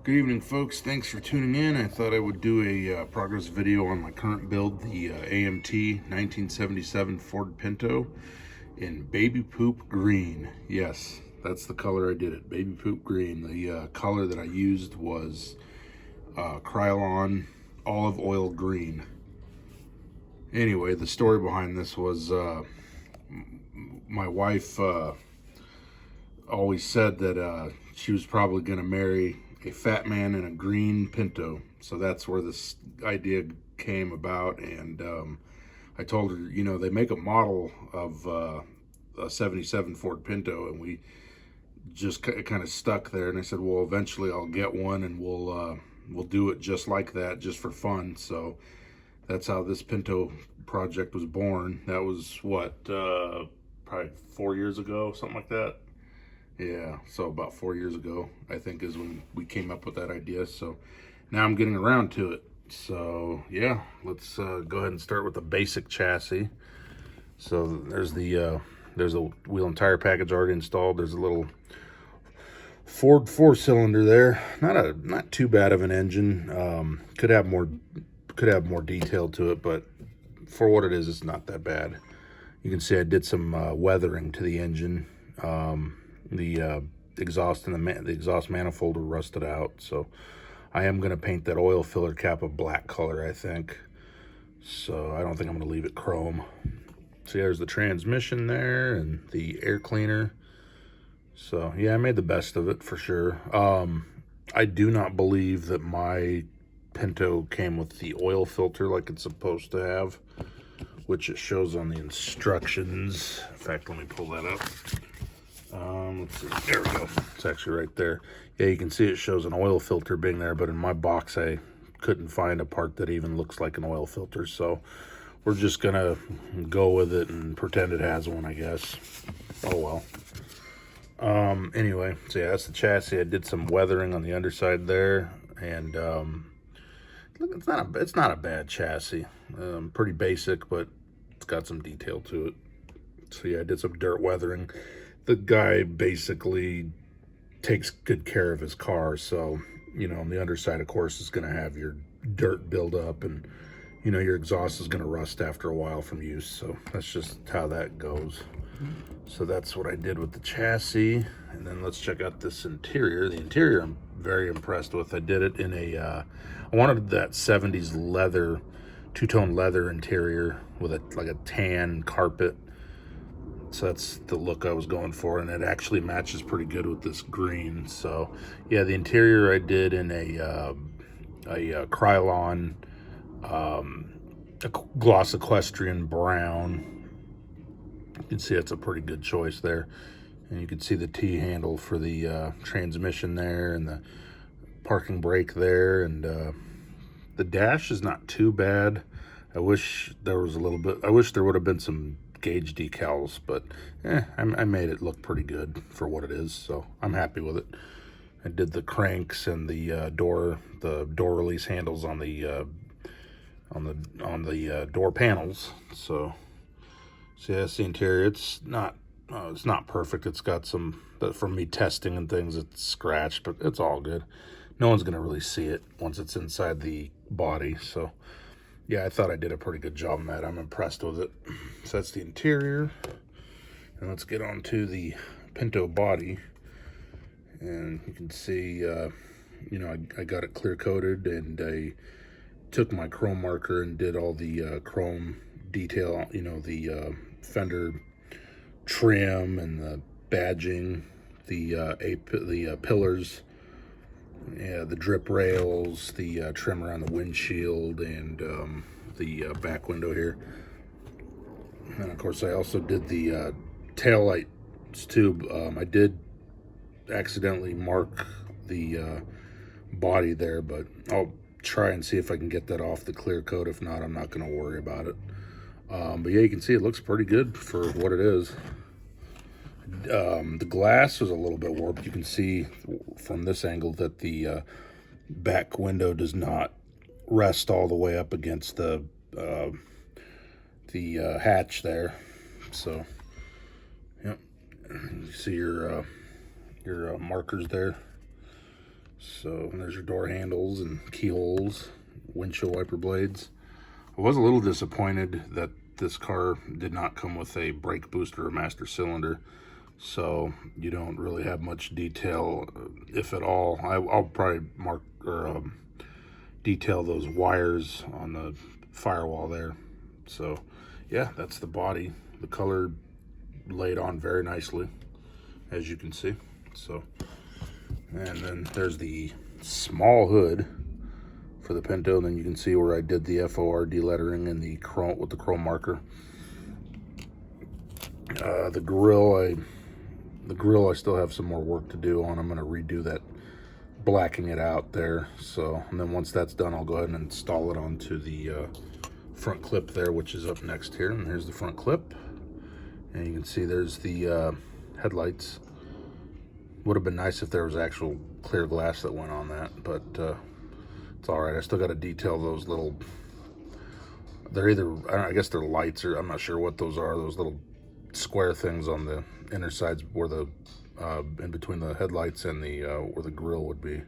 Good evening, folks. Thanks for tuning in. I thought I would do a progress video on my current build, the AMT 1977 Ford Pinto in baby poop green. Yes, that's the color I did it, baby poop green. The color that I used was Krylon olive oil green. Anyway, the story behind this was my wife always said that she was probably going to marry a fat man in a green Pinto. So that's where this idea came about. And I told her, you know, they make a model of a 77 Ford Pinto, and we just kind of stuck there. And I said, well, eventually I'll get one, and we'll do it just like that, just for fun. So that's how this Pinto project was born. That was what, probably 4 years ago, something like that. Yeah, so about 4 years ago, I think, is when we came up with that idea. So now I'm getting around to it. So yeah, let's go ahead and start with the basic chassis. So there's a wheel and tire package already installed. There's a little Ford 4-cylinder there. Not too bad of an engine. Could have more detail to it, but for what it is, it's not that bad. You can see I did some weathering to the engine. The exhaust and the exhaust manifold are rusted out, so I am going to paint that oil filler cap a black color, I think. So I don't think I'm going to leave it chrome. See, there's the transmission there and the air cleaner. So yeah, I made the best of it for sure. I do not believe that my Pinto came with the oil filter like it's supposed to have, which it shows on the instructions. In fact, let me pull that up. Let's see, there we go. It's actually right there. Yeah, you can see it shows an oil filter being there, but in my box I couldn't find a part that even looks like an oil filter, so we're just gonna go with it and pretend it has one, I guess. Oh well. Anyway, so yeah, that's the chassis. I did some weathering on the underside there, and it's not a bad chassis. Pretty basic, but it's got some detail to it. So yeah, I did some dirt weathering. The guy basically takes good care of his car, so you know, on the underside, of course, is going to have your dirt build up, and you know, your exhaust is going to rust after a while from use. So that's just how that goes. So that's what I did with the chassis. And then let's check out this interior. The interior I'm very impressed with. I did it in I wanted that 70s leather, two-tone leather interior with like a tan carpet. So that's the look I was going for, and it actually matches pretty good with this green. So yeah, the interior I did in a Krylon a gloss equestrian brown. You can see it's a pretty good choice there, and you can see the T handle for the transmission there, and the parking brake there, and the dash is not too bad. I wish there was a little bit. I wish there would have been some gauge decals, but I made it look pretty good for what it is, so I'm happy with it. I did the cranks and the door release handles on the door panels. So yeah, that's the interior. It's not perfect. It's got some, from me testing and things, it's scratched, but it's all good. No one's gonna really see it once it's inside the body. So yeah, I thought I did a pretty good job on that. I'm impressed with it. So that's the interior. And let's get on to the Pinto body. And you can see, you know, I got it clear coated, and I took my chrome marker and did all the chrome detail, you know, the fender trim and the badging, the pillars, yeah, the drip rails, the trim around the windshield, and the back window here. And of course I also did the tail lights too. I did accidentally mark the body there, but I'll try and see if I can get that off the clear coat. If not, I'm not going to worry about it. But yeah, you can see it looks pretty good for what it is. The glass was a little bit warped. You can see from this angle that the back window does not rest all the way up against the hatch there. So yep, you see your markers there. So there's your door handles and keyholes, windshield wiper blades. I was a little disappointed that this car did not come with a brake booster or master cylinder, so you don't really have much detail, if at all. I'll probably mark or detail those wires on the firewall there. So yeah, that's the body. The color laid on very nicely, as you can see. So, and then there's the small hood for the Pinto. And then you can see where I did the FORD lettering in the chrome with the chrome marker. The grill I still have some more work to do on. I'm going to redo that, blacking it out there. So, and then once that's done, I'll go ahead and install it onto the front clip there, which is up next here. And here's the front clip, and you can see there's the headlights. Would have been nice if there was actual clear glass that went on that, but it's all right. I still got to detail those little, they're either, I guess they're lights, or I'm not sure what those are, those little square things on the inner sides where the in between the headlights and the where the grill would be. It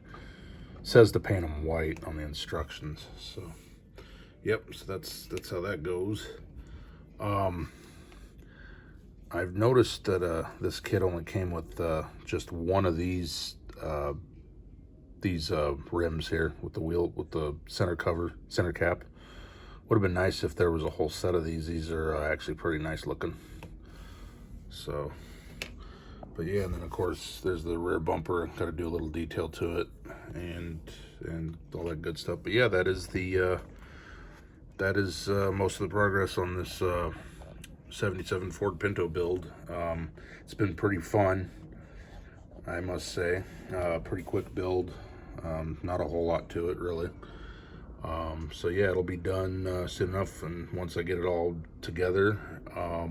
says to paint them white on the instructions. So yep, so that's how that goes. I've noticed that this kit only came with just one of these rims here with the wheel, with the center cap. Would have been nice if there was a whole set of these. These are actually pretty nice looking. So, but yeah, and then of course there's the rear bumper. Got to do a little detail to it, and all that good stuff. But yeah, that is most of the progress on this 77 Ford Pinto build. It's been pretty fun, I must say. Pretty quick build. Not a whole lot to it, really. So yeah, it'll be done soon enough, and once I get it all together,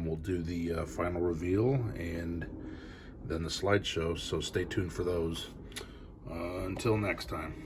we'll do the final reveal and then the slideshow, so stay tuned for those. Until next time.